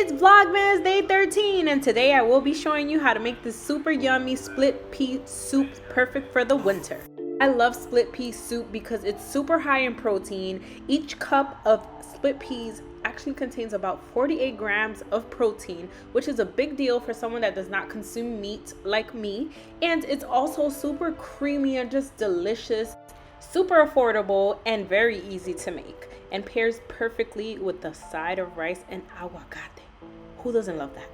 It's Vlogmas Day 13 and today I will be showing you how to make this super yummy split pea soup perfect for the winter. I love split pea soup because it's super high in protein. Each cup of split peas actually contains about 48 grams of protein, which is a big deal for someone that does not consume meat like me. And it's also super creamy and just delicious, super affordable, and very easy to make, and pairs perfectly with the side of rice and aguacate. Who doesn't love that?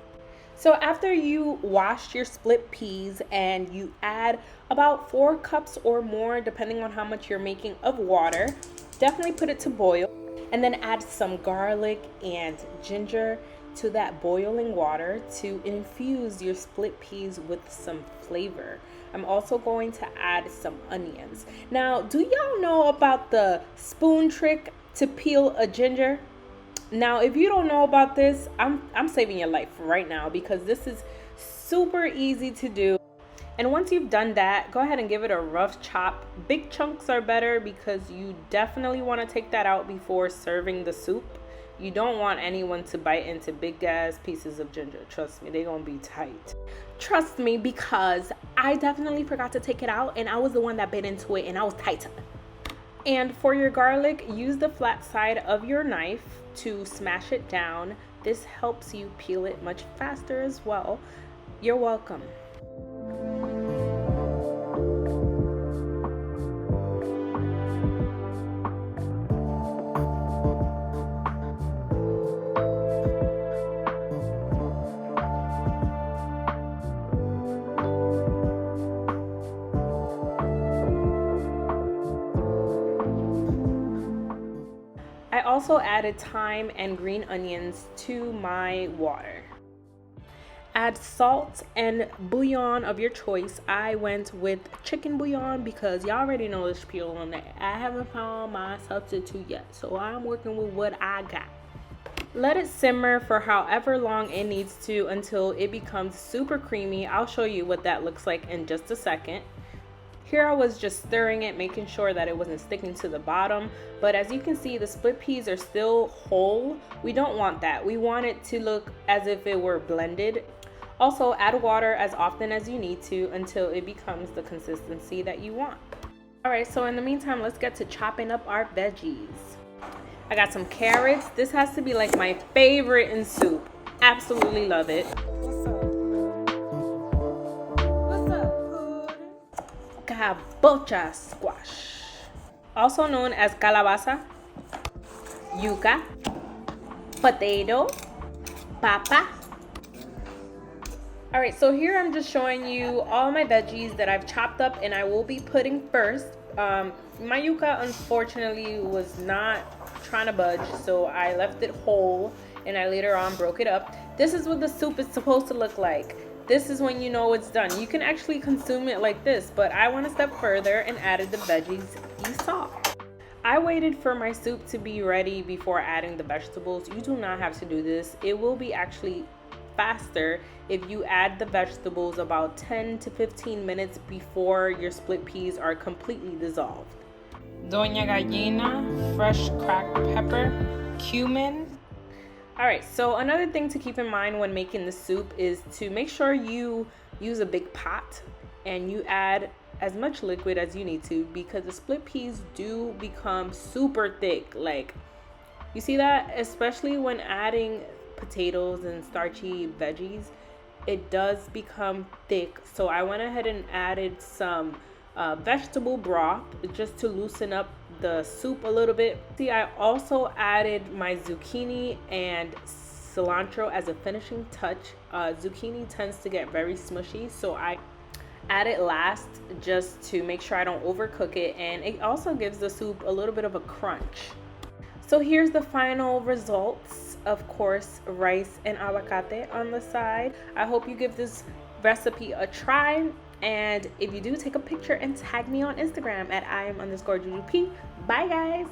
So after you wash your split peas and you add about 4 cups or more, depending on how much you're making, of water, definitely put it to boil, and then add some garlic and ginger to that boiling water to infuse your split peas with some flavor. I'm also going to add some onions. Now, do y'all know about the spoon trick to peel a ginger? Now, if you don't know about this, I'm saving your life right now because this is super easy to do. And once you've done that, go ahead and give it a rough chop. Big chunks are better because you definitely want to take that out before serving the soup. You don't want anyone to bite into big ass pieces of ginger. Trust me, they're gonna be tight. Trust me, because I definitely forgot to take it out and I was the one that bit into it and I was tight. And for your garlic, use the flat side of your knife to smash it down. This helps you peel it much faster as well. You're welcome. I also added thyme and green onions to my water. Add salt and bouillon of your choice. I went with chicken bouillon because y'all already know the spiel on that. I haven't found my substitute yet, so I'm working with what I got. Let it simmer for however long it needs to until it becomes super creamy. I'll show you what that looks like in just a second. Here I was just stirring it, making sure that it wasn't sticking to the bottom. But as you can see, the split peas are still whole. We don't want that. We want it to look as if it were blended. Also, add water as often as you need to until it becomes the consistency that you want. All right, so in the meantime, let's get to chopping up our veggies. I got some carrots. This has to be like my favorite in soup. Absolutely love it. Cabocha squash, also known as calabaza, yuca, potato, papa. All right, so here I'm just showing you all my veggies that I've chopped up and I will be putting first. My yuca unfortunately was not trying to budge, so I left it whole and I later on broke it up. This is what the soup is supposed to look like. This is when you know it's done. You can actually consume it like this, but I went a step further and added the veggies you saw. I waited for my soup to be ready before adding the vegetables. You do not have to do this. It will be actually faster if you add the vegetables about 10 to 15 minutes before your split peas are completely dissolved. Doña Gallina, fresh cracked pepper, cumin. All right, so another thing to keep in mind when making the soup is to make sure you use a big pot and you add as much liquid as you need to, because the split peas do become super thick. Like, you see that? Especially when adding potatoes and starchy veggies, it does become thick. So I went ahead and added some vegetable broth just to loosen up the soup a little bit. See, I also added my zucchini and cilantro as a finishing touch. Zucchini tends to get very smushy, so I add it last just to make sure I don't overcook it, and it also gives the soup a little bit of a crunch. So here's the final results. Of course, rice and aguacate on the side. I hope you give this recipe a try. And if you do, take a picture and tag me on Instagram at im_JujuP. Bye guys.